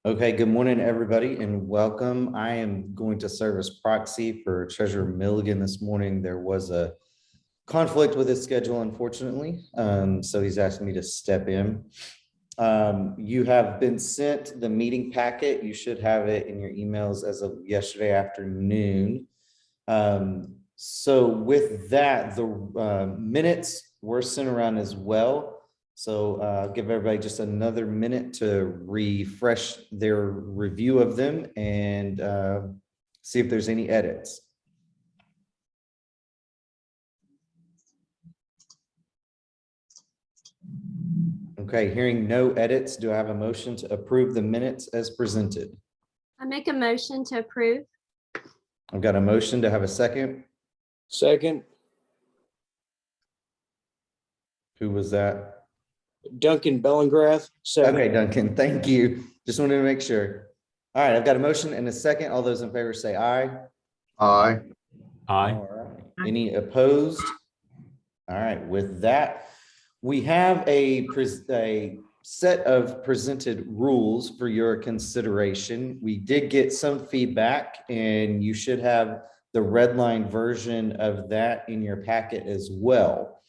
Okay, good morning, everybody, and welcome. I am going to serve as proxy for Treasurer Milligan this morning. There was a conflict with his schedule, unfortunately, so he's asked me to step in. You have been sent the meeting packet. You should have it in your emails as of yesterday afternoon. So with that, the minutes were sent around as well. So give everybody just another minute to refresh their review of them and see if there's any edits. Okay, hearing no edits, do I have a motion to approve the minutes as presented? I make a motion to approve. I've got a motion to have a second. Second, Who was that? Duncan Bellingrath. Second. Okay, Duncan, thank you. Just wanted to make sure. All right, I've got a motion and a second. All those in favor say aye. Aye. Aye. All right. Any opposed? All right, with that, we have a set of presented rules for your consideration. We did get some feedback and you should have the red line version of that in your packet as well.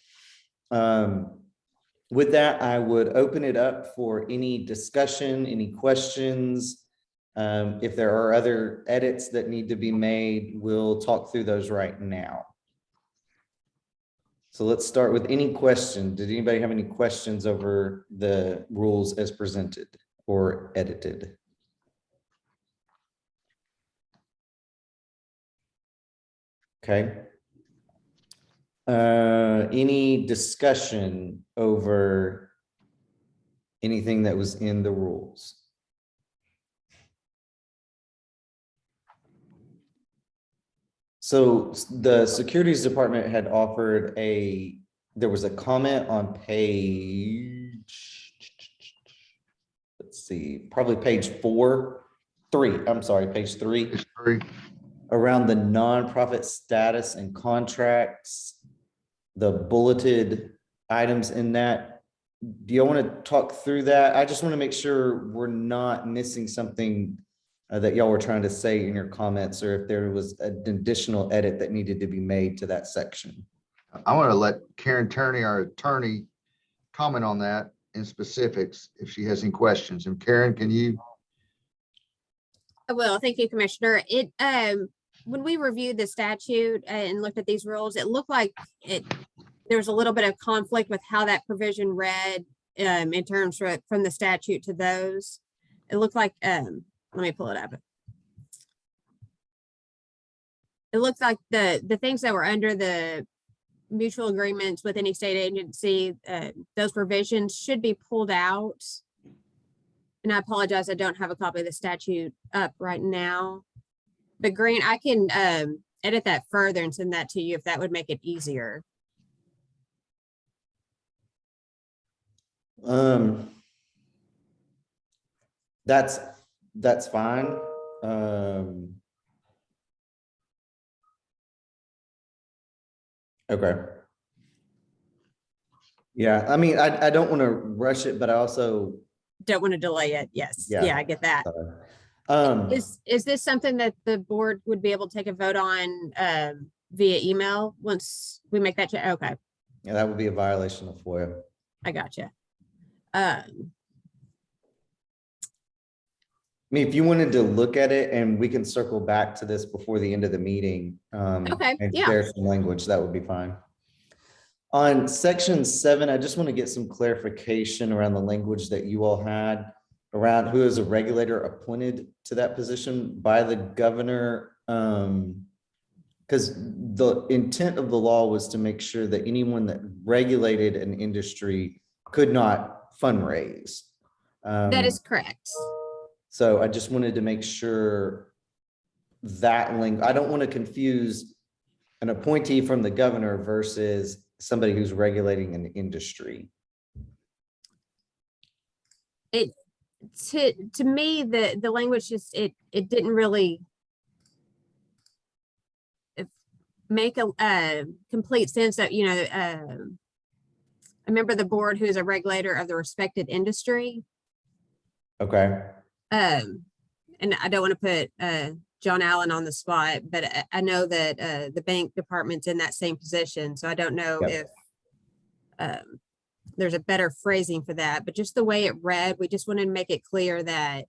With that, I would open it up for any discussion, any questions. If there are other edits that need to be made, we'll talk through those right now. So let's start with any question. Did anybody have any questions over the rules as presented or edited? Okay. Any discussion over anything that was in the rules? So the Securities Department had offered there was a comment on page, let's see, probably page page 3, It's three. around the nonprofit status and contracts, the bulleted items in that. Do you want to talk through that? I just want to make sure we're not missing something that y'all were trying to say in your comments, or if there was an additional edit that needed to be made to that section. I want to let Karen Turney, our attorney, comment on that in specifics if she has any questions. And Karen, can you? Well, thank you, Commissioner. When we reviewed the statute and looked at these rules, it looked like there was a little bit of conflict with how that provision read in terms from the statute to those. It looked like, let me pull it up. It looks like the things that were under the mutual agreements with any state agency, those provisions should be pulled out. And I apologize, I don't have a copy of the statute up right now. But Green, I can edit that further and send that to you if that would make it easier. That's fine. Okay. Yeah, I mean, I don't want to rush it, but I also Don't want to delay it. Yes. Yeah. Yeah, I get that. Is this something that the board would be able to take a vote on via email once we make that check? Okay, yeah, that would be a violation of FOIA. I gotcha. I mean, if you wanted to look at it and we can circle back to this before the end of the meeting. Okay, And yeah. share some language, that would be fine. On section 7, I just want to get some clarification around the language that you all had around who is a regulator appointed to that position by the governor. Because the intent of the law was to make sure that anyone that regulated an industry could not fundraise. That is correct. So I just wanted to make sure that link, I don't want to confuse an appointee from the governor versus somebody who's regulating an industry. To me, the language just, it didn't really make a complete sense that, you know, a member of the board who is a regulator of the respected industry. Okay. And I don't want to put John Allen on the spot, but I know that the bank department's in that same position. So I don't know Yep. if there's a better phrasing for that, but just the way it read, we just wanted to make it clear that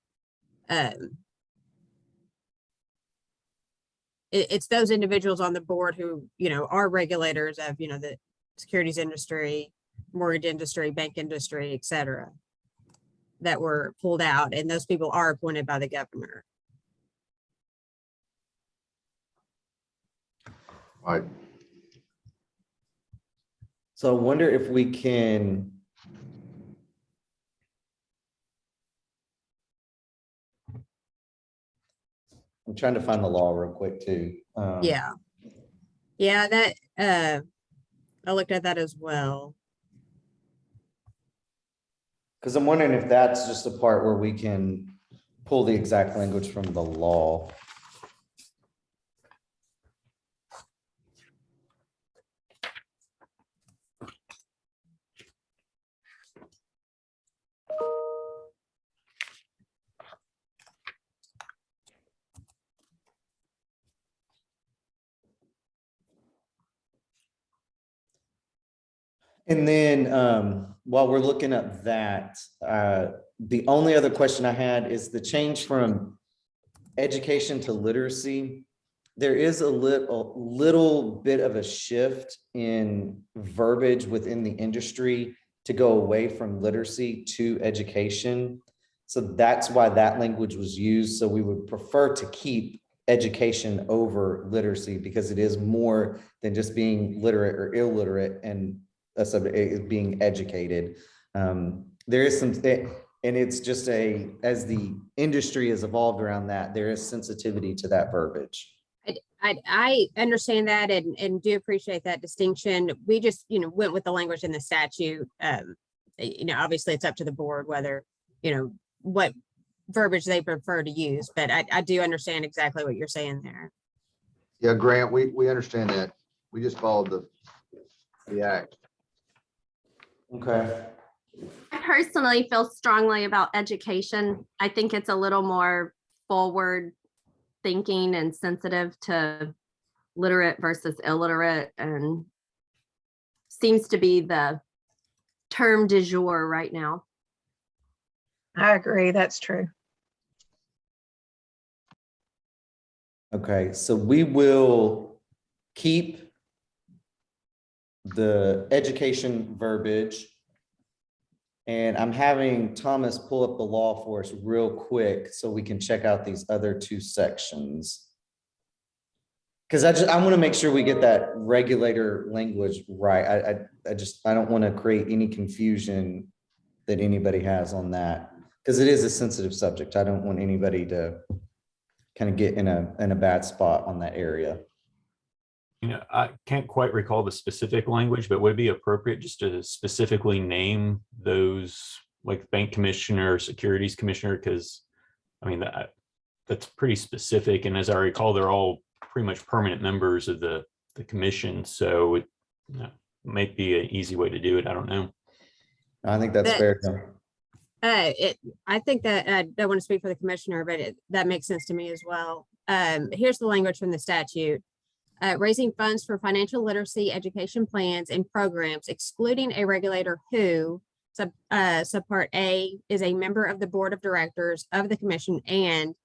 it's those individuals on the board who, are regulators of, the securities industry, mortgage industry, bank industry, et cetera, that were pulled out, and those people are appointed by the governor. Right. So I wonder if we can. I'm trying to find the law real quick too. Yeah. Yeah, that, I looked at that as well. Because I'm wondering if that's just a part where we can pull the exact language from the law. And then while we're looking up that, the only other question I had is the change from education to literacy. There is a little bit of a shift in verbiage within the industry to go away from literacy to education. So that's why that language was used. So we would prefer to keep education over literacy because it is more than just being literate or illiterate and being educated. There is some, and it's just as the industry has evolved around that, there is sensitivity to that verbiage. I understand that and do appreciate that distinction. We just, went with the language in the statute. Obviously it's up to the board whether, what verbiage they prefer to use, but I do understand exactly what you're saying there. Yeah, Grant, we understand that. We just followed the act. Okay. I personally feel strongly about education. I think it's a little more forward thinking and sensitive to literate versus illiterate, and seems to be the term du jour right now. I agree, that's true. Okay, so we will keep the education verbiage. And I'm having Thomas pull up the law for us real quick so we can check out these other two sections. Because I want to make sure we get that regulator language right. I don't want to create any confusion that anybody has on that, because it is a sensitive subject. I don't want anybody to kind of get in a bad spot on that area. I can't quite recall the specific language, but would it be appropriate just to specifically name those, like bank commissioner, securities commissioner? Because that's pretty specific. And as I recall, they're all pretty much permanent members of the commission. So it might be an easy way to do it. I don't know. I think that's fair. I think that I don't want to speak for the commissioner, but that makes sense to me as well. Here's the language from the statute. Raising funds for financial literacy education plans and programs, excluding a regulator who, subpart A, is a member of the board of directors of the commission, and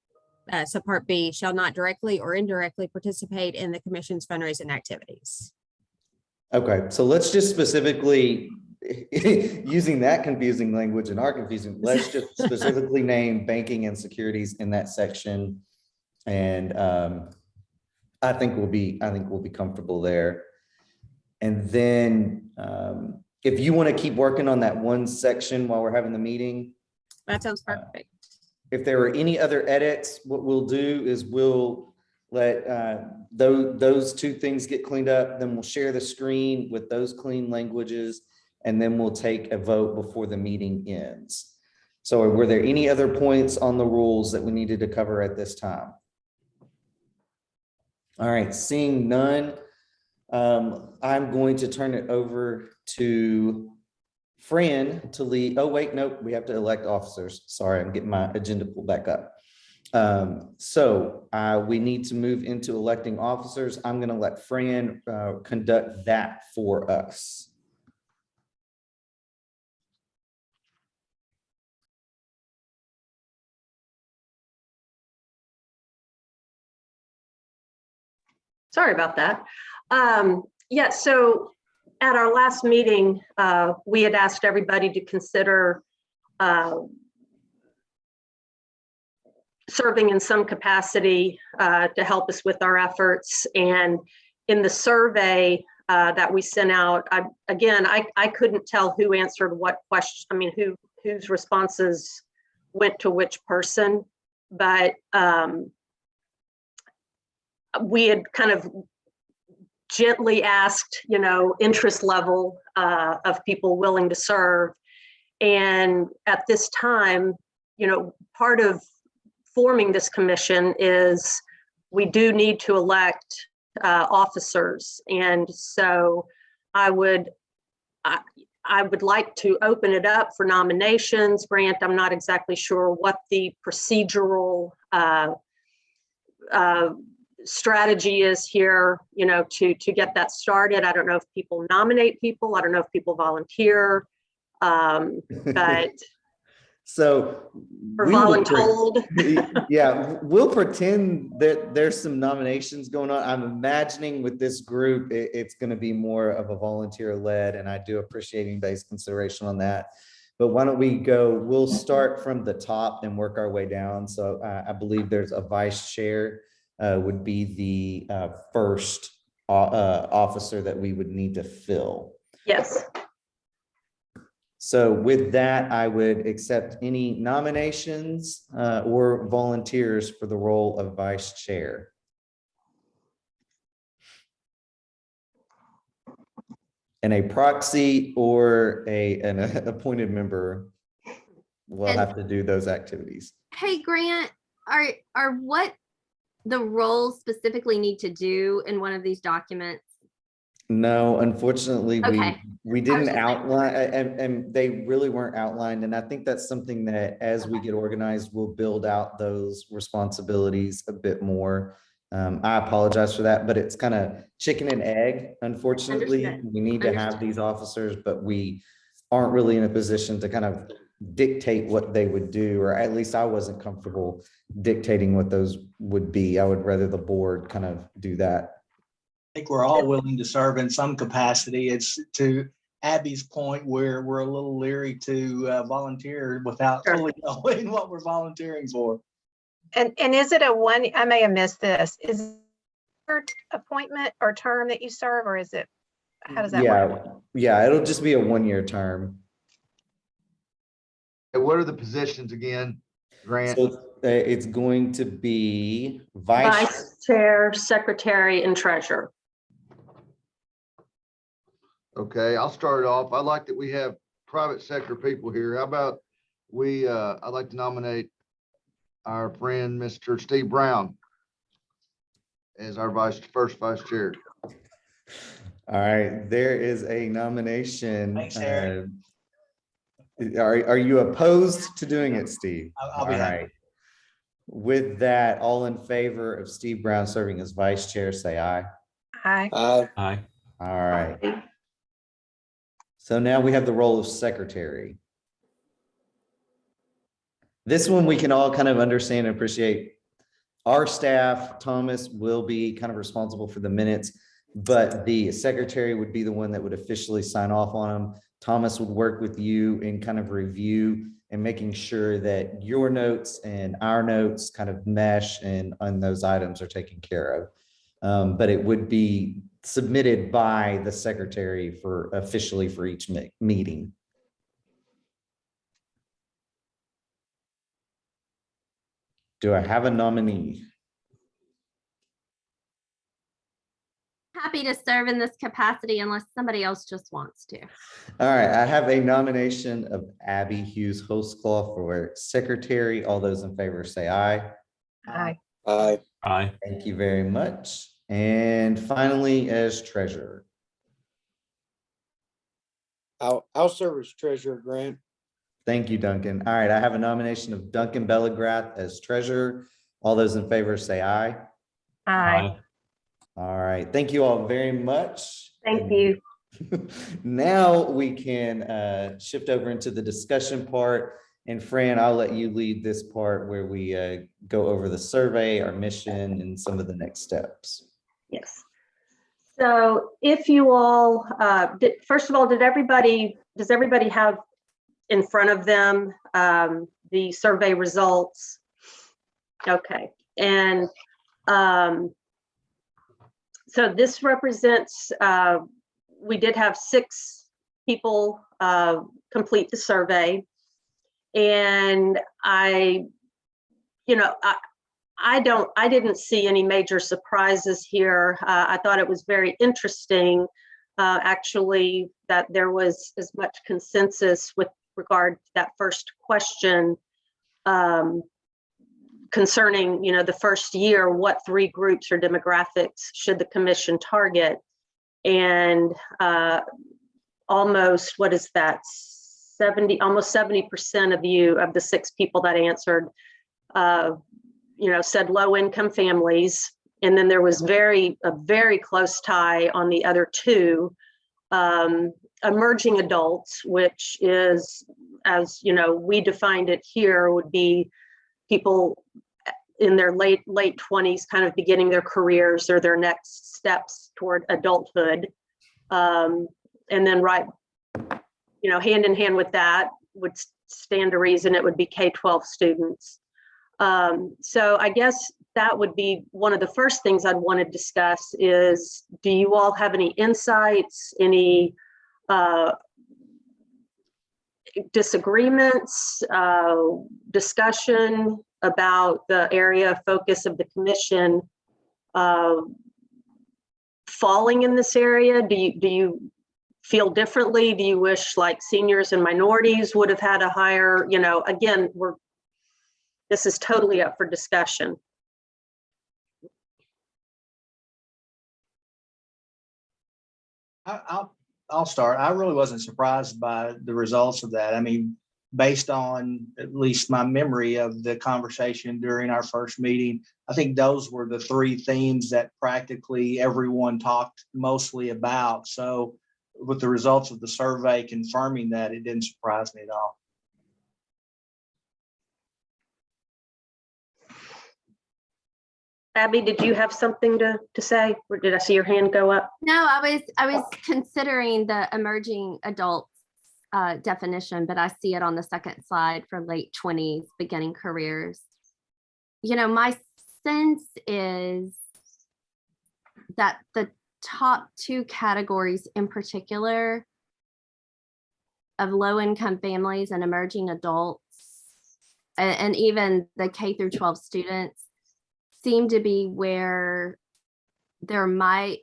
subpart B, shall not directly or indirectly participate in the commission's fundraising activities. Okay, so let's just specifically, using that confusing language and our confusing, let's just specifically name banking and securities in that section. And I think we'll be comfortable there. And then if you want to keep working on that one section while we're having the meeting. That sounds perfect. If there are any other edits, what we'll do is we'll let those two things get cleaned up. Then we'll share the screen with those clean languages, and then we'll take a vote before the meeting ends. So were there any other points on the rules that we needed to cover at this time? All right, seeing none, I'm going to turn it over to Fran to lead. Oh, wait, nope, we have to elect officers. Sorry, I'm getting my agenda pulled back up. We need to move into electing officers. I'm going to let Fran conduct that for us. Sorry about that. Yeah, so at our last meeting, we had asked everybody to consider serving in some capacity to help us with our efforts. And in the survey that we sent out, I couldn't tell who answered what question, I mean, whose responses went to which person, but we had kind of gently asked, interest level of people willing to serve. And at this time, part of forming this commission is we do need to elect officers. And so I would like to open it up for nominations. Grant, I'm not exactly sure what the procedural strategy is here, to get that started. I don't know if people nominate people. I don't know if people volunteer. But So or we will voluntold. yeah, we'll pretend that there's some nominations going on. I'm imagining with this group, it's going to be more of a volunteer led, and I do appreciate anybody's consideration on that. But why don't we we'll start from the top and work our way down. So I believe there's a vice chair would be the first officer that we would need to fill. Yes. So with that, I would accept any nominations or volunteers for the role of vice chair. And a proxy or an appointed member will have to do those activities. Hey, Grant, are what the roles specifically need to do in one of these documents? No, unfortunately, Okay. we I was didn't just like- outline, and they really weren't outlined. And I think that's something that as we get organized, we'll build out those responsibilities a bit more. I apologize for that, but it's kind of chicken and egg. Unfortunately, Understood. we need to have Understood. these officers, but we aren't really in a position to kind of dictate what they would do, or at least I wasn't comfortable dictating what those would be. I would rather the board kind of do that. I think we're all willing to serve in some capacity. It's to Abby's point where we're a little leery to volunteer without Sure. fully knowing what we're volunteering for. And is it I may have missed this, is it your appointment or term that you serve, or is it, how does that work? Yeah, it'll just be a one-year term. And what are the positions again, Grant? So it's going to be vice. Vice chair, secretary, and treasurer. Okay, I'll start it off. I like that we have private sector people here. How about I'd like to nominate our friend, Mr. Steve Brown as our first vice chair. All right, there is a nomination. Thanks, Harry. Are you opposed to doing it, Steve? I'll be All happy. right. With that, all in favor of Steve Brown serving as vice chair, say aye. Aye. Aye. All right. So now we have the role of secretary. This one we can all kind of understand and appreciate. Our staff, Thomas, will be kind of responsible for the minutes, but the secretary would be the one that would officially sign off on them. Thomas would work with you in kind of review and making sure that your notes and our notes kind of mesh and those items are taken care of. But it would be submitted by the secretary for officially for each meeting. Do I have a nominee? Happy to serve in this capacity unless somebody else just wants to. All right, I have a nomination of Abby Hughes Hostclaw for secretary. All those in favor say aye. Aye. Aye. Aye. Thank you very much. And finally, as treasurer. I'll serve as treasurer, Grant. Thank you, Duncan. All right, I have a nomination of Duncan Belligrath as treasurer. All those in favor say aye. Aye. All right, thank you all very much. Thank you. Now we can shift over into the discussion part. And Fran, I'll let you lead this part where we go over the survey, our mission, and some of the next steps. Yes. So if you all, first of all, does everybody have in front of them the survey results? Okay. And so this represents, we did have 6 people complete the survey. And I didn't see any major surprises here. I thought it was very interesting, actually, that there was as much consensus with regard to that first question concerning, the first year, what 3 groups or demographics should the commission target? And almost, what is that? Almost 70% of the 6 people that answered, said low-income families. And then there was a very close tie on the other 2, emerging adults, which is, as we defined it here, would be people in their late 20s, kind of beginning their careers or their next steps toward adulthood. And then hand in hand with that would stand to reason it would be K-12 students. So I guess that would be one of the first things I'd want to discuss is, do you all have any insights, any disagreements, discussion about the area of focus of the commission falling in this area? Do you feel differently? Do you wish like seniors and minorities would have had a higher, again, this is totally up for discussion. I'll start. I really wasn't surprised by the results of that. I mean, based on at least my memory of the conversation during our first meeting, I think those were the 3 themes that practically everyone talked mostly about. So with the results of the survey confirming that, it didn't surprise me at all. Abby, did you have something to say, or did I see your hand go up? No, I was considering the emerging adults definition, but I see it on the second slide for late 20s, beginning careers. My sense is that the top 2 categories in particular of low-income families and emerging adults, and even the K through 12 students, seem to be where there might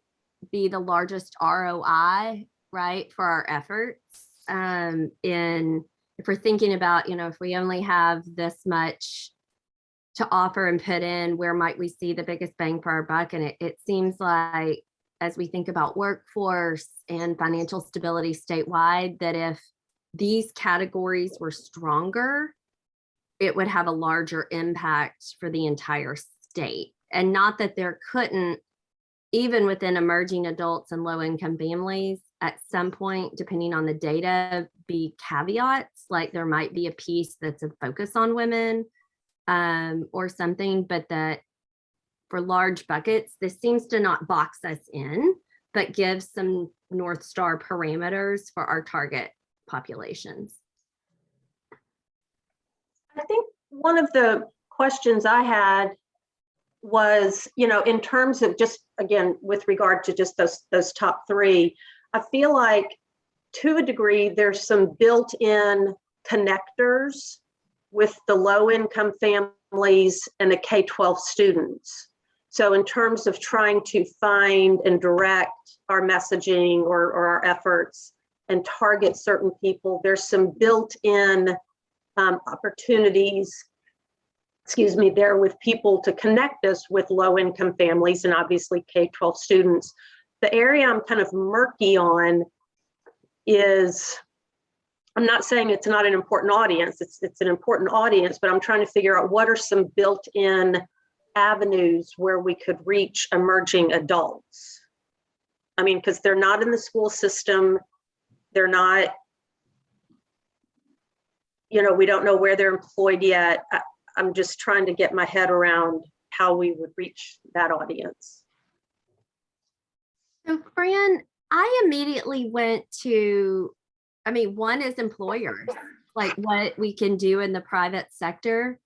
be the largest ROI, right, for our efforts. If we're thinking about, if we only have this much to offer and put in, where might we see the biggest bang for our buck? And it seems like, as we think about workforce and financial stability statewide, that if these categories were stronger, it would have a larger impact for the entire state. And not that there couldn't, even within emerging adults and low-income families, at some point, depending on the data, be caveats, like there might be a piece that's a focus on women or something, but that for large buckets, this seems to not box us in, but give some North Star parameters for our target populations. I think one of the questions I had was, in terms of just, again, with regard to just those top 3, I feel like to a degree, there's some built-in connectors with the low-income families and the K-12 students. So in terms of trying to find and direct our messaging or our efforts and target certain people, there's some built-in opportunities, there with people to connect us with low-income families and obviously K-12 students. The area I'm kind of murky on is I'm not saying it's not an important audience. It's an important audience, but I'm trying to figure out what are some built-in avenues where we could reach emerging adults. I mean, because they're not in the school system. They're not, we don't know where they're employed yet. I'm just trying to get my head around how we would reach that audience. So Fran, I immediately went to, one is employers, like what we can do in the private sector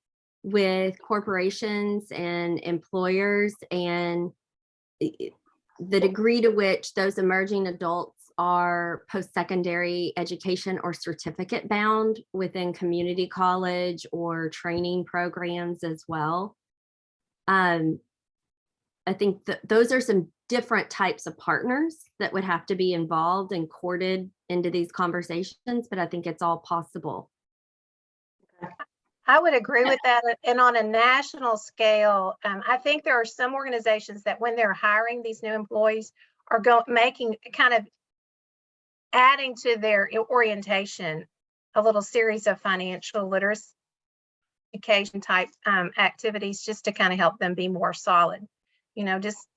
with corporations and employers, and the degree to which those emerging adults are post-secondary education or certificate bound within community college or training programs as well. I think that those are some different types of partners that would have to be involved and courted into these conversations, but I think it's all possible. I would agree with that. And on a national scale, I think there are some organizations that when they're hiring these new employees are making kind of adding to their orientation a little series of financial literacy education type activities just to kind of help them be more solid, just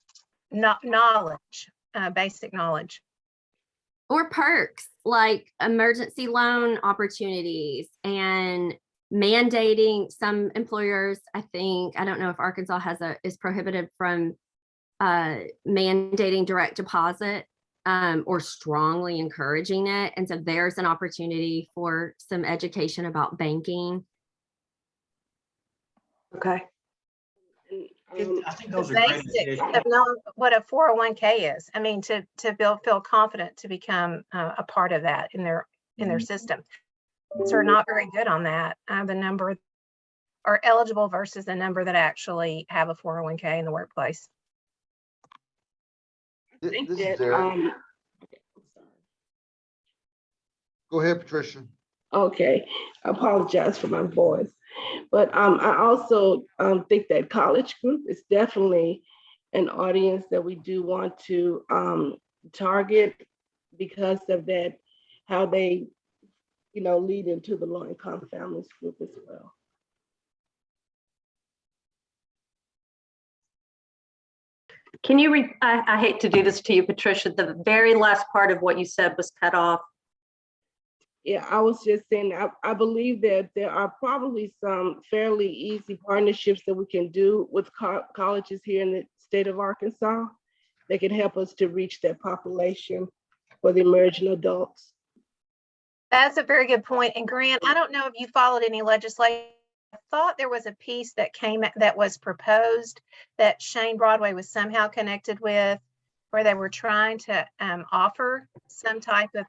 knowledge, basic knowledge. Or perks like emergency loan opportunities and mandating some employers. I don't know if Arkansas is prohibited from mandating direct deposit or strongly encouraging it. And so there's an opportunity for some education about banking. Okay. I think those The are great basics additions. of knowing what a 401k is. I mean, to feel confident to become a part of that in their system. So we're not very good on that. The number are eligible versus the number that actually have a 401k in the workplace. This think is that, Eric. Go ahead, Patricia. okay, I apologize for my voice. But I also think that college group is definitely an audience that we do want to target because of that, how they, lead into the low-income families group as well. Can you I hate to do this to you, Patricia. The very last part of what you said was cut off. Yeah, I was just saying, I believe that there are probably some fairly easy partnerships that we can do with colleges here in the state of Arkansas that can help us to reach that population for the emerging adults. That's a very good point. And Grant, I don't know if you followed any legislation. I thought there was a piece that was proposed that Shane Broadway was somehow connected with, where they were trying to offer some type of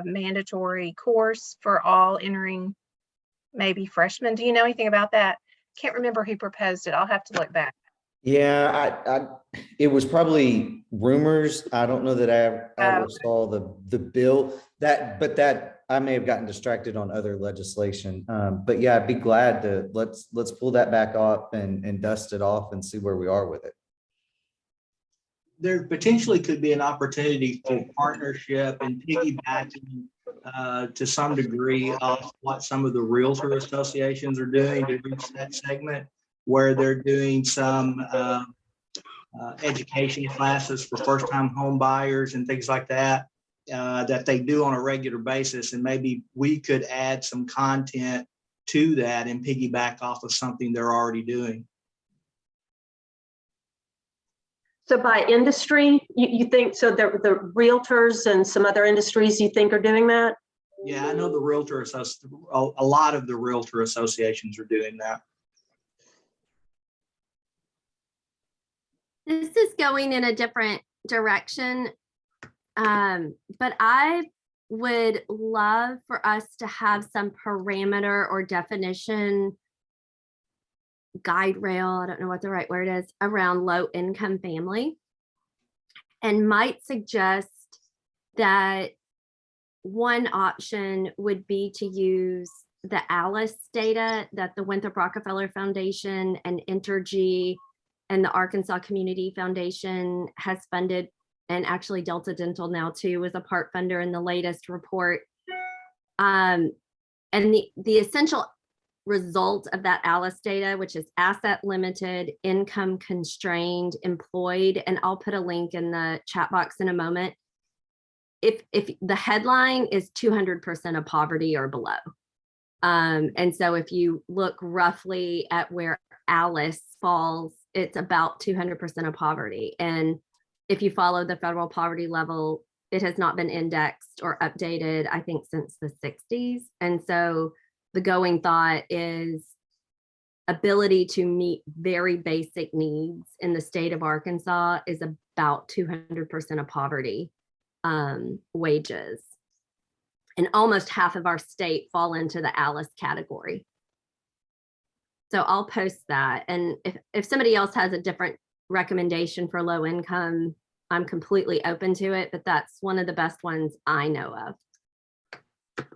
mandatory course for all entering, maybe freshmen. Do you know anything about that? Can't remember who proposed it. I'll have to look back. Yeah, it was probably rumors. I don't know that I ever saw the bill but I may have gotten distracted on other legislation. But yeah, I'd be glad to let's pull that back up and dust it off and see where we are with it. There potentially could be an opportunity for partnership and piggybacking to some degree of what some of the realtor associations are doing to reach that segment, where they're doing some education classes for first-time home buyers and things like that, that they do on a regular basis. And maybe we could add some content to that and piggyback off of something they're already doing. So by industry, you think, so the realtors and some other industries you think are doing that? Yeah, I know a lot of the realtor associations are doing that. This is going in a different direction, but I would love for us to have some parameter or definition guide rail, I don't know what the right word is, around low income family, and might suggest that one option would be to use the ALICE data that the Winthrop Rockefeller Foundation and Entergy and the Arkansas Community Foundation has funded, and actually Delta Dental now too was a part funder in the latest report. And the essential result of that ALICE data, which is asset limited, income constrained, employed, and I'll put a link in the chat box in a moment. If the headline is 200% of poverty or below. And so if you look roughly at where ALICE falls, it's about 200% of poverty. And if you follow the federal poverty level, it has not been indexed or updated, I think, since the 60s. And so the going thought is ability to meet very basic needs in the state of Arkansas is about 200% of poverty wages. And almost half of our state fall into the ALICE category. So I'll post that. And if somebody else has a different recommendation for low income, I'm completely open to it, but that's one of the best ones I know of.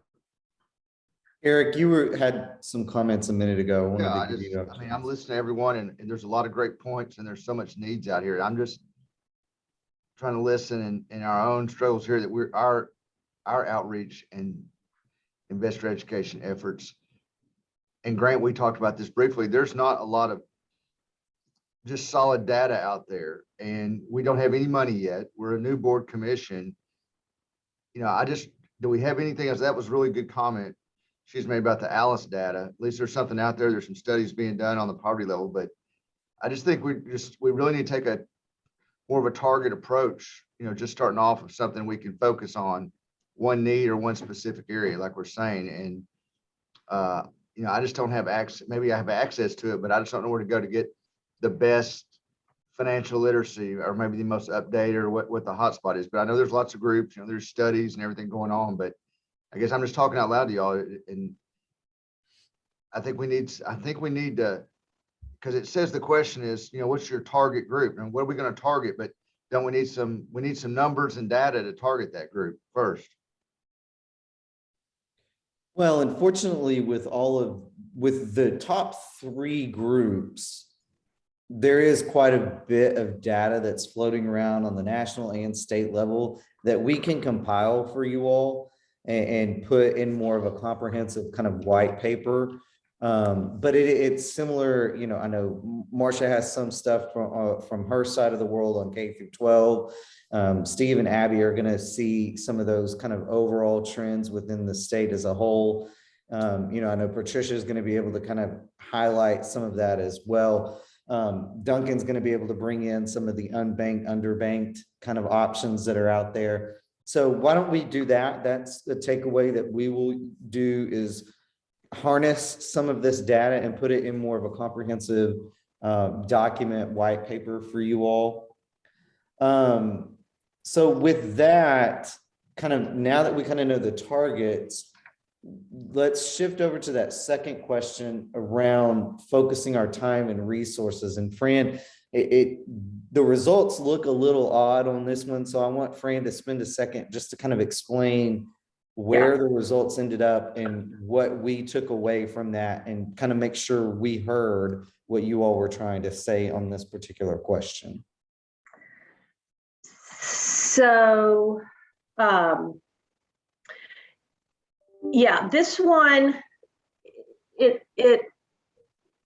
Eric, had some comments a minute ago. I wanted Yeah, to give you the I mean, I'm listening to everyone and there's a lot of great points and there's so much needs out here. I'm just trying to listen and in our own struggles here that our outreach and investor education efforts. And Grant, we talked about this briefly. There's not a lot of just solid data out there and we don't have any money yet. We're a new board commission. You know, do we have anything else? That was really good comment she's made about the ALICE data. At least there's something out there. There's some studies being done on the poverty level, but I just think we really need to take a more of a target approach, you know, just starting off with something we can focus on one need or one specific area, like we're saying. And, you know, I just don't have access. Maybe I have access to it, but I just don't know where to go to get the best financial literacy or maybe the most updated or what the hotspot is. But I know there's lots of groups, you know, there's studies and everything going on, but I guess I'm just talking out loud to y'all. And I think we need to, because it says the question is, you know, what's your target group and what are we going to target? But don't we need some numbers and data to target that group first? Well, unfortunately, with the top 3 groups, there is quite a bit of data that's floating around on the national and state level that we can compile for you all and put in more of a comprehensive kind of white paper. But it's similar, you know, I know Marcia has some stuff from her side of the world on K through 12. Steve and Abby are going to see some of those kind of overall trends within the state as a whole. You know, I know Patricia is going to be able to kind of highlight some of that as well. Duncan's going to be able to bring in some of the unbanked, underbanked kind of options that are out there. So why don't we do that? That's the takeaway that we will do, is harness some of this data and put it in more of a comprehensive document, white paper for you all. So with that, kind of now that we kind of know the targets, let's shift over to that second question around focusing our time and resources. And Fran, the results look a little odd on this one. So I want Fran to spend a second just to kind of explain where the results ended up and what we took away from that, and kind of make sure we heard what you all were trying to say on this particular question. So, yeah, this one, it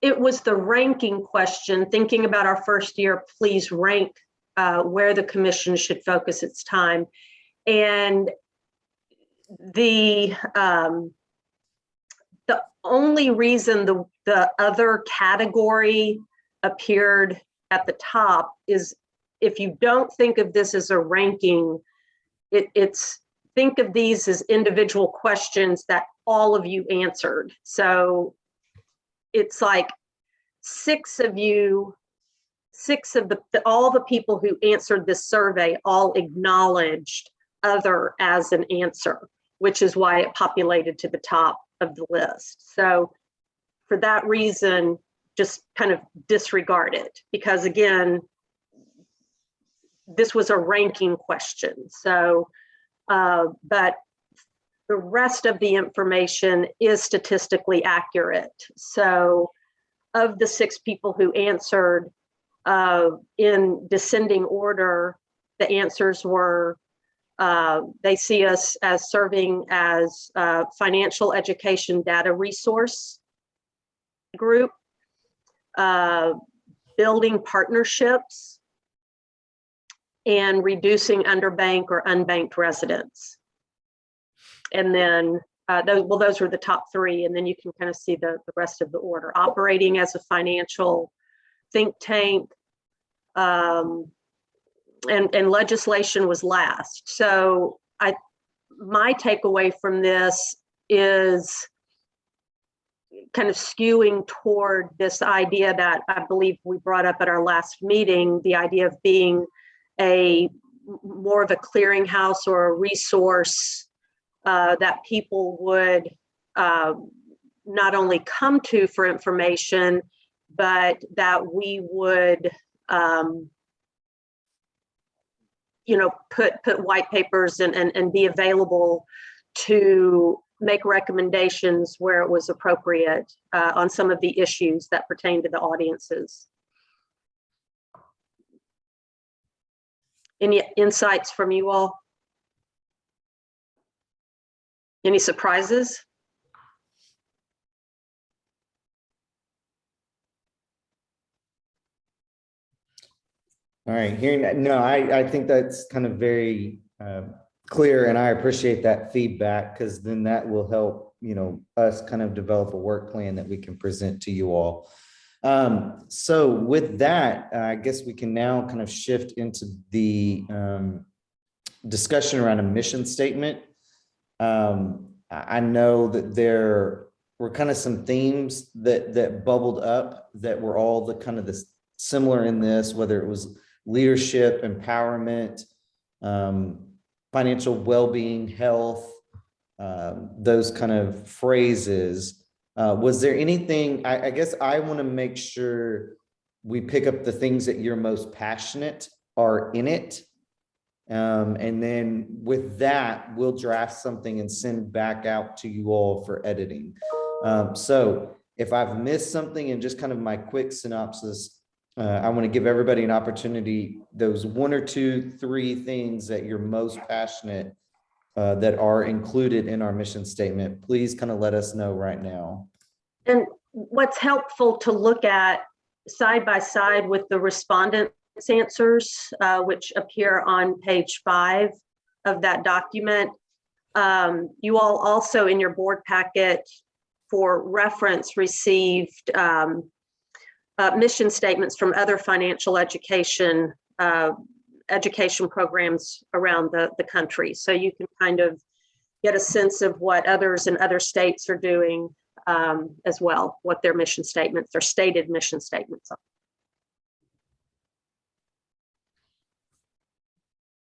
was the ranking question, thinking about our first year, please rank where the commission should focus its time. And the only reason the other category appeared at the top is, if you don't think of this as a ranking, it's think of these as individual questions that all of you answered. So it's like all the people who answered this survey all acknowledged other as an answer, which is why it populated to the top of the list. So for that reason, just kind of disregard it, because again, this was a ranking question. So, but the rest of the information is statistically accurate. So of the 6 people who answered in descending order, the answers were They see us as serving as a financial education data resource group, building partnerships, and reducing underbanked or unbanked residents. And then those are the top three. And then you can kind of see the rest of the order. Operating as a financial think tank, and legislation was last. So my takeaway from this is kind of skewing toward this idea that I believe we brought up at our last meeting, the idea of being more of a clearinghouse or a resource that people would not only come to for information, but that we would put white papers and be available to make recommendations where it was appropriate on some of the issues that pertain to the audiences. Any insights from you all? Any surprises? All right, hearing that, no, I think that's kind of very clear, and I appreciate that feedback, because then that will help, us kind of develop a work plan that we can present to you all. So with that, I guess we can now kind of shift into the discussion around a mission statement. I know that there were kind of some themes that bubbled up that were all the similar in this, whether it was leadership, empowerment, financial well-being, health, those kind of phrases. Was there anything, I guess I want to make sure we pick up the things that you're most passionate are in it. And then with that, we'll draft something and send back out to you all for editing. So if I've missed something in just kind of my quick synopsis, I want to give everybody an opportunity, those 1 or 2, 3 things that you're most passionate that are included in our mission statement, please kind of let us know right now. And what's helpful to look at side by side with the respondents' answers, which appear on page 5 of that document. You all also in your board packet for reference received mission statements from other financial education programs around the country. So you can kind of get a sense of what others in other states are doing as well, what their mission statements, their stated mission statements are.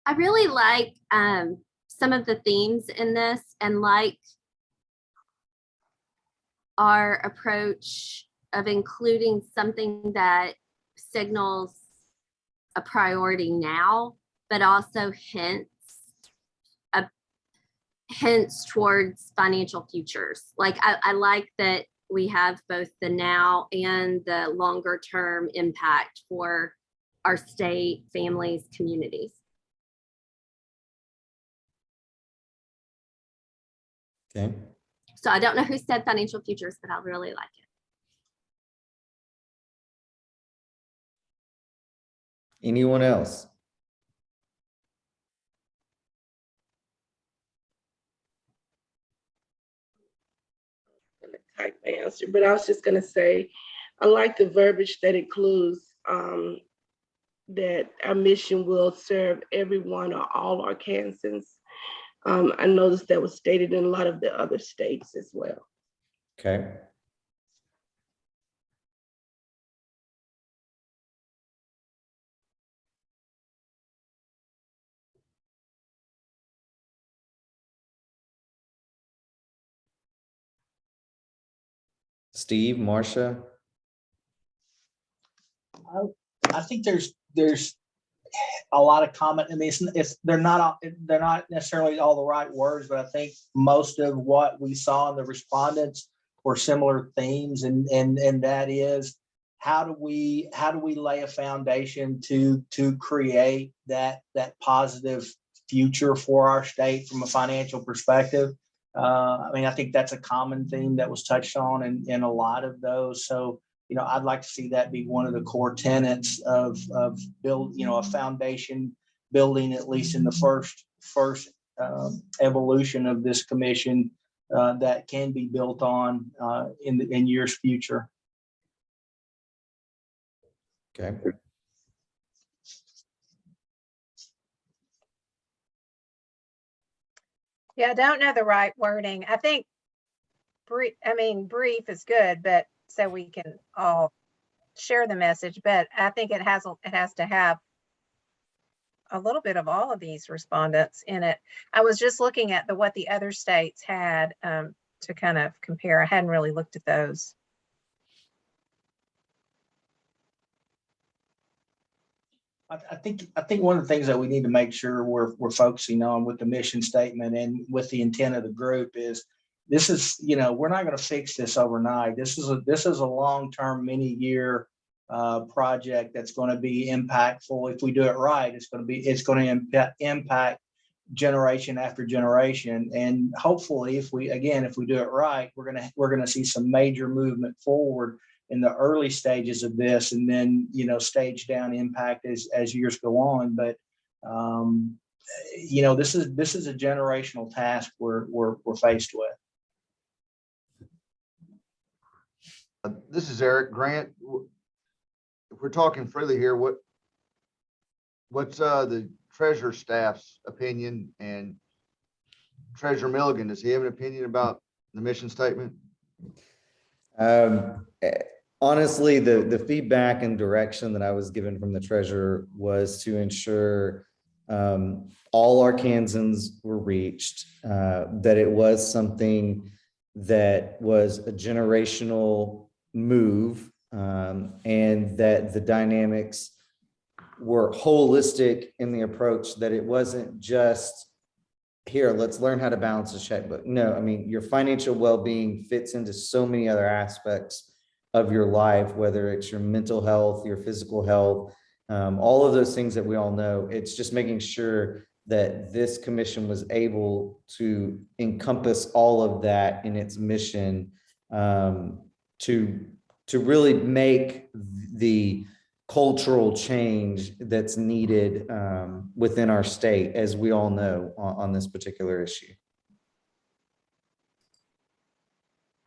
I really like some of the themes in this, and like our approach of including something that signals a priority now, but also hints towards financial futures. Like I like that we have both the now and the longer term impact for our state, families, communities. Okay. So I don't know who said financial futures, but I really like it. Anyone else? Type my answer, but I was just gonna say, I like the verbiage that includes that our mission will serve everyone or all Arkansans. I noticed that was stated in a lot of the other states as well. Okay. Steve, Marcia? I think there's a lot of comment. I mean, they're not necessarily all the right words, but I think most of what we saw in the respondents were similar themes, and that is how do we lay a foundation to create that positive future for our state from a financial perspective. I mean, I think that's a common theme that was touched on in a lot of those. So, I'd like to see that be one of the core tenets of build, a foundation building, at least in the first evolution of this commission, that can be built on in years future. Okay. Yeah, I don't know the right wording. I think brief is good, but so we can all share the message, but I think it has to have a little bit of all of these respondents in it. I was just looking at what the other states had to kind of compare. I hadn't really looked at those. I think one of the things that we need to make sure we're focusing on with the mission statement and with the intent of the group is this is, we're not going to fix this overnight. This is a long-term, many-year project that's going to be impactful. If we do it right, it's going to impact generation after generation. And hopefully, if we do it right, we're going to see some major movement forward in the early stages of this, and then stage down impact as years go on. But this is a generational task we're faced with. This is Eric Grant. If we're talking freely here, what's the treasurer staff's opinion, and Treasurer Milligan, does he have an opinion about the mission statement? Honestly, the feedback and direction that I was given from the treasurer was to ensure all Arkansans were reached, that it was something that was a generational move, and that the dynamics were holistic in the approach, that it wasn't just here, let's learn how to balance a checkbook. No, I mean, your financial well-being fits into so many other aspects of your life, whether it's your mental health, your physical health, all of those things that we all know. It's just making sure that this commission was able to encompass all of that in its mission, to really make the cultural change that's needed within our state, as we all know, on this particular issue.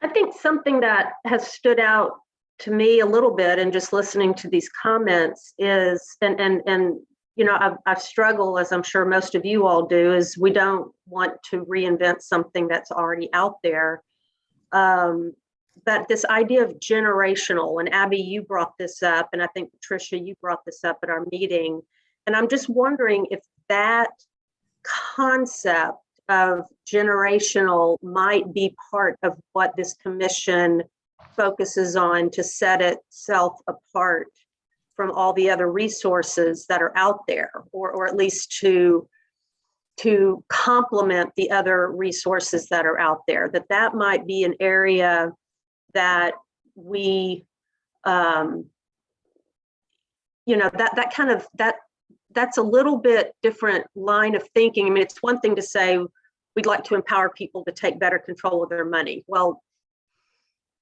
I think something that has stood out to me a little bit and just listening to these comments is, and I've struggled, as I'm sure most of you all do, is we don't want to reinvent something that's already out there. But this idea of generational, and Abby, you brought this up, and I think Patricia, you brought this up at our meeting. And I'm just wondering if that concept of generational might be part of what this commission focuses on to set itself apart from all the other resources that are out there, or at least to complement the other resources that are out there, that might be an area that we, that's a little bit different line of thinking. I mean, it's one thing to say we'd like to empower people to take better control of their money. Well,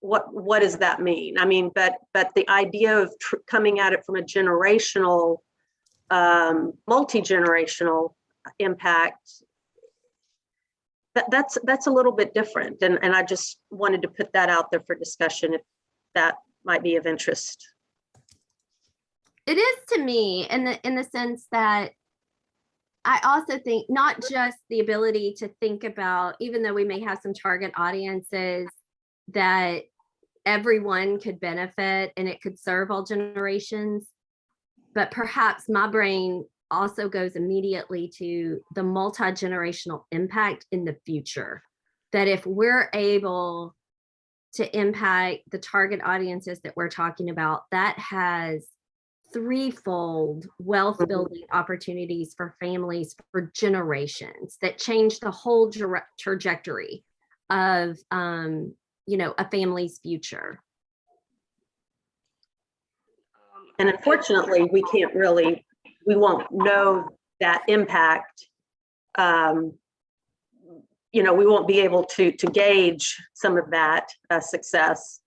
what does that mean? I mean, but the idea of coming at it from a generational, multi-generational impact, that's a little bit different. And I just wanted to put that out there for discussion, if that might be of interest. It is to me, in the sense that I also think not just the ability to think about, even though we may have some target audiences, that everyone could benefit and it could serve all generations, but perhaps my brain also goes immediately to the multi-generational impact in the future. That if we're able to impact the target audiences that we're talking about, that has threefold wealth building opportunities for families for generations, that change the whole trajectory of a family's future. And unfortunately, we won't know that impact we won't be able to gauge some of that success.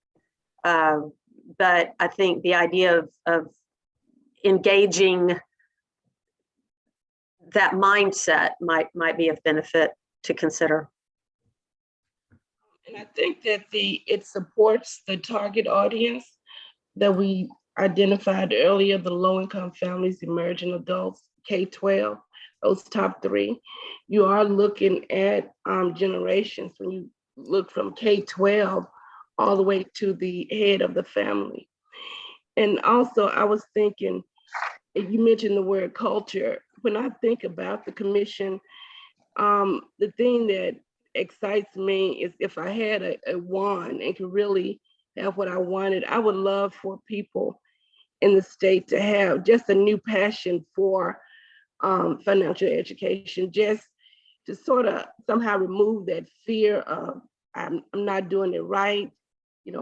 But I think the idea of engaging that mindset might be of benefit to consider. And I think that it supports the target audience that we identified earlier, the low-income families, emerging adults, K-12, those top three. You are looking at generations when you look from K-12 all the way to the head of the family. And also, I was thinking, you mentioned the word culture. When I think about the commission, the thing that excites me is if I had a wand and could really have what I wanted, I would love for people in the state to have just a new passion for financial education, just to sort of somehow remove that fear of I'm not doing it right,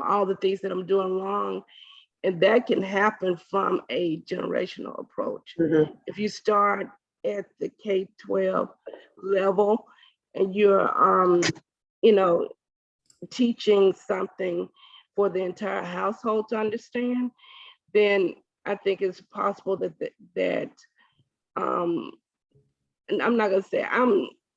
all the things that I'm doing wrong. And that can happen from a generational approach. Mm-hmm. If you start at the K-12 level and you're, teaching something for the entire household to understand, then I think it's possible that and I'm not gonna say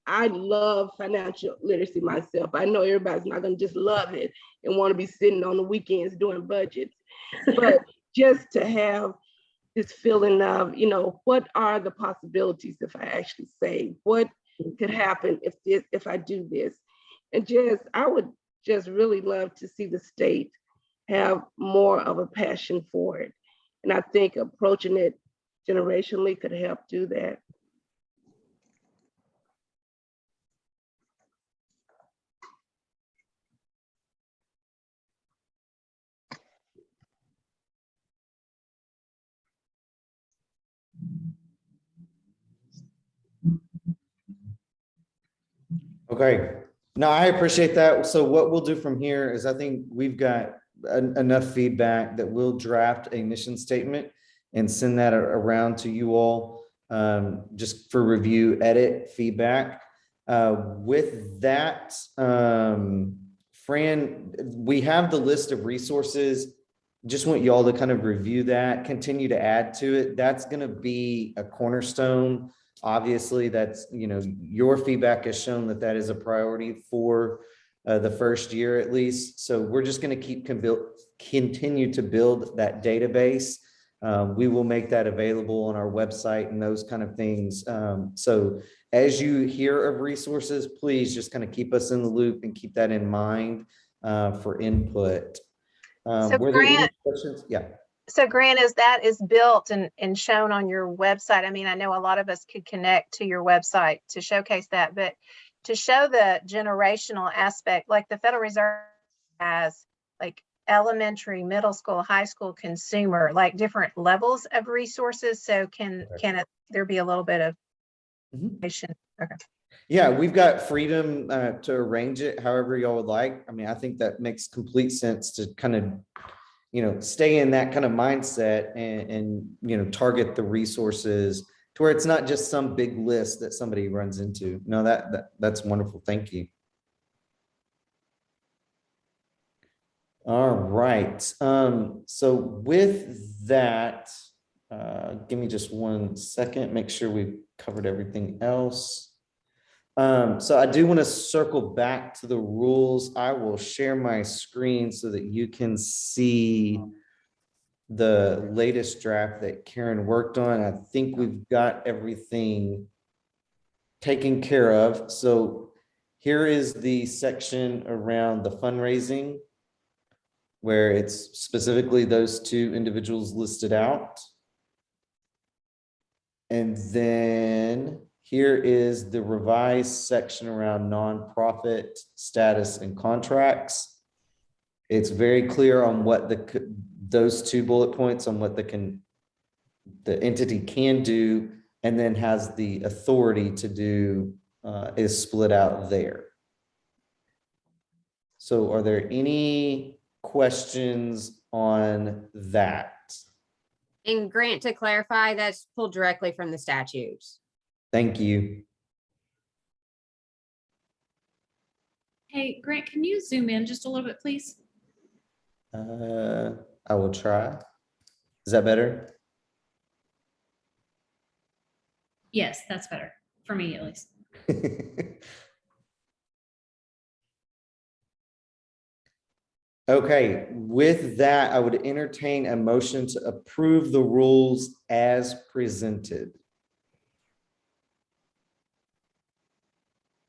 I love financial literacy myself. I know everybody's not gonna just love it and want to be sitting on the weekends doing budgets, but just to have this feeling of, what are the possibilities if I actually save? What could happen if I do this? And I would just really love to see the state have more of a passion for it. And I think approaching it generationally could help do that. Okay, no, I appreciate that. So what we'll do from here is I think we've got enough feedback that we'll draft a mission statement and send that around to you all just for review, edit, feedback. With that, Fran, we have the list of resources. Just want you all to kind of review that, continue to add to it. That's going to be a cornerstone. Obviously, that's, your feedback has shown that is a priority for the first year at least. So we're just going to continue to build that database. We will make that available on our website and those kind of things. So as you hear of resources, please just kind of keep us in the loop and keep that in mind for input. So Were there any Grant, questions? Yeah. So Grant, as that is built and shown on your website, I mean, I know a lot of us could connect to your website to showcase that, but to show the generational aspect, like the Federal Reserve has like elementary, middle school, high school, consumer, like different levels of resources. So can there be a little bit of information? Okay. Yeah, we've got freedom to arrange it however y'all would like. I mean, I think that makes complete sense to kind of, stay in that kind of mindset and target the resources to where it's not just some big list that somebody runs into. No, that's wonderful. Thank you. All right. So with that, give me just 1 second, make sure we've covered everything else. So I do want to circle back to the rules. I will share my screen so that you can see the latest draft that Karen worked on. I think we've got everything taken care of. So here is the section around the fundraising, where it's specifically those two individuals listed out. And then here is the revised section around nonprofit status and contracts. It's very clear on what those 2 bullet points on what the entity can do and then has the authority to do is split out there. So are there any questions on that? And Grant, to clarify, that's pulled directly from the statutes. Thank you. Hey, Grant, can you zoom in just a little bit, please? I will try. Is that better? Yes, that's better for me at least. Okay, with that, I would entertain a motion to approve the rules as presented.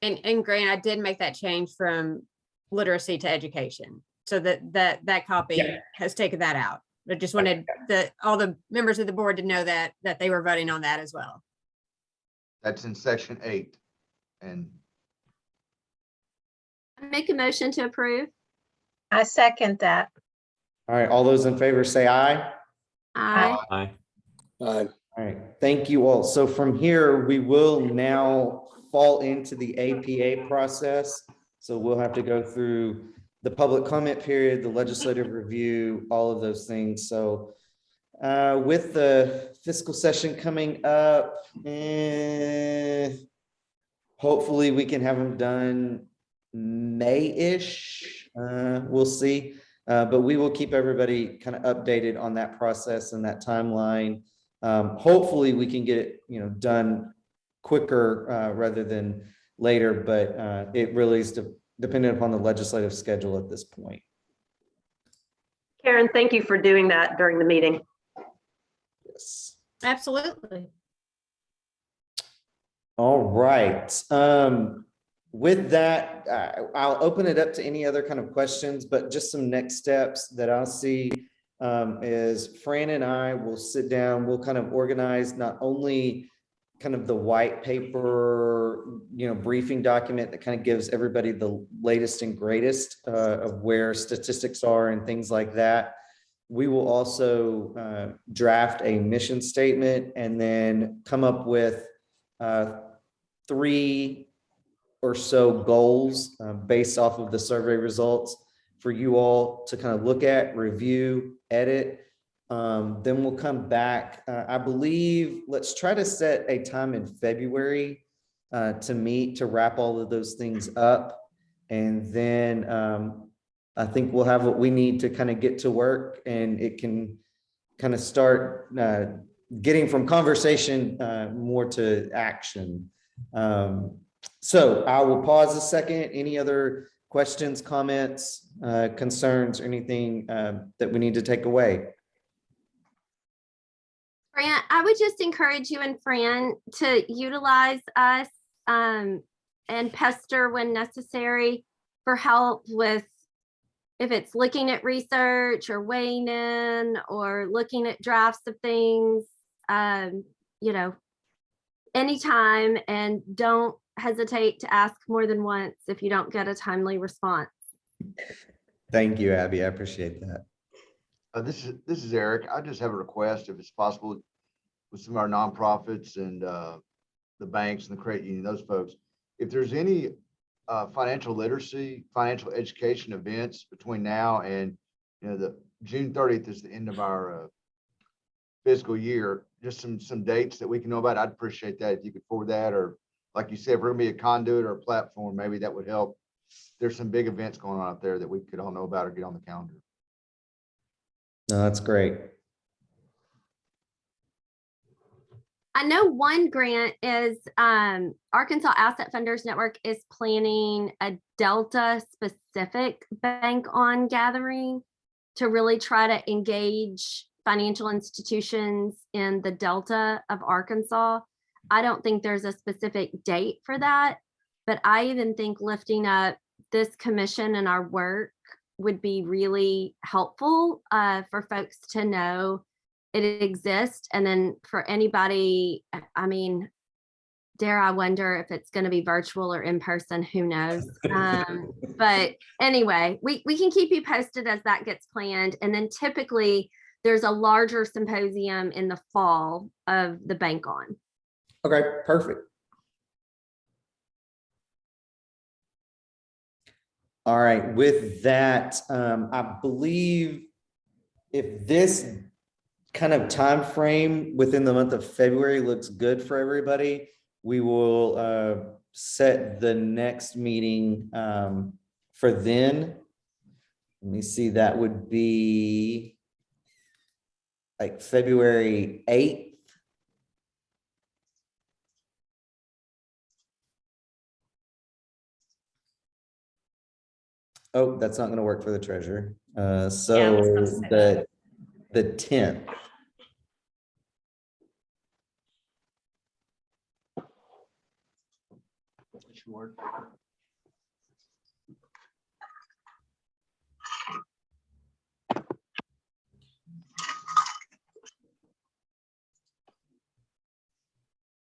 And Grant, I did make that change from literacy to education. So that copy Yeah. has taken that out. I just wanted all the members of the board to know that they were voting on that as well. That's in section 8. And Make a motion to approve. I second that. All right, all those in favor say aye. Aye. Aye. Aye. All right, thank you all. So from here, we will now fall into the APA process. So we'll have to go through the public comment period, the legislative review, all of those things. So with the fiscal session coming up, hopefully we can have them done May-ish. We'll see. But we will keep everybody kind of updated on that process and that timeline. Hopefully we can get it, done quicker rather than later, but it really is dependent upon the legislative schedule at this point. Karen, thank you for doing that during the meeting. Yes. Absolutely. All right. With that, I'll open it up to any other kind of questions, but just some next steps that I'll see is Fran and I will sit down, we'll kind of organize not only kind of the white paper, briefing document that kind of gives everybody the latest and greatest of where statistics are and things like that. We will also draft a mission statement and then come up with 3 or so goals based off of the survey results for you all to kind of look at, review, edit. Then we'll come back. I believe, let's try to set a time in February to meet, to wrap all of those things up. And then I think we'll have what we need to kind of get to work, and it can kind of start getting from conversation more to action. So I will pause a second. Any other questions, comments, concerns, or anything that we need to take away? Fran, I would just encourage you and Fran to utilize us and pester when necessary for help with, if it's looking at research or weighing in or looking at drafts of things, anytime, and don't hesitate to ask more than once if you don't get a timely response. Thank you, Abby. I appreciate that. this is Eric. I just have a request, if it's possible, with some of our nonprofits and the banks and the credit union, those folks, if there's any financial literacy, financial education events between now and the June 30th is the end of our fiscal year, just some dates that we can know about. I'd appreciate that if you could forward that, or like you said, if we're gonna be a conduit or a platform, maybe that would help. There's some big events going on out there that we could all know about or get on the calendar. No, that's great. I know one grant is Arkansas Asset Funders Network is planning a Delta specific bank on gathering to really try to engage financial institutions in the Delta of Arkansas. I don't think there's a specific date for that, but I even think lifting up this commission and our work would be really helpful for folks to know it exists. And then for anybody, I mean, dare I wonder if it's going to be virtual or in person, who knows? But anyway, we can keep you posted as that gets planned. And then typically there's a larger symposium in the fall of the bank on. Okay, perfect. All right, with that, I believe if this kind of time frame within the month of February looks good for everybody, we will set the next meeting for then, let me see, that would be like February 8th. Oh, that's not gonna work for the treasurer. So Yeah, I was about to say the 10th.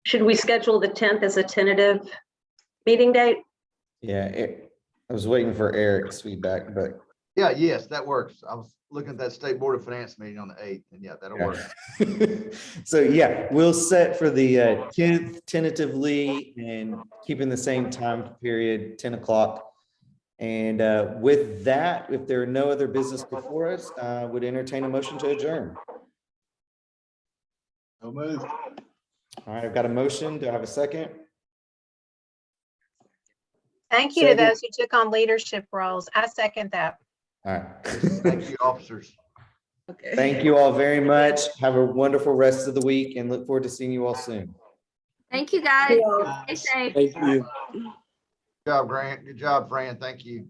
Should we schedule the 10th as a tentative meeting date? Yeah, I was waiting for Eric's feedback, but Yeah, yes, that works. I was looking at that State Board of Finance meeting on the 8th, and yeah, that'll work. so yeah, we'll set for the 10th tentatively and keeping the same time period, 10 o'clock. And with that, if there are no other business before us, would entertain a motion to adjourn. No move. All right, I've got a motion. Do I have a second? Thank you to Second. those who took on leadership roles. I second that. All right. Thank you, officers. Okay. Thank you all very much. Have a wonderful rest of the week and look forward to seeing you all soon. Thank you, guys. Yeah. Stay safe. Thank you. Good job, Grant. Good job, Fran. Thank you.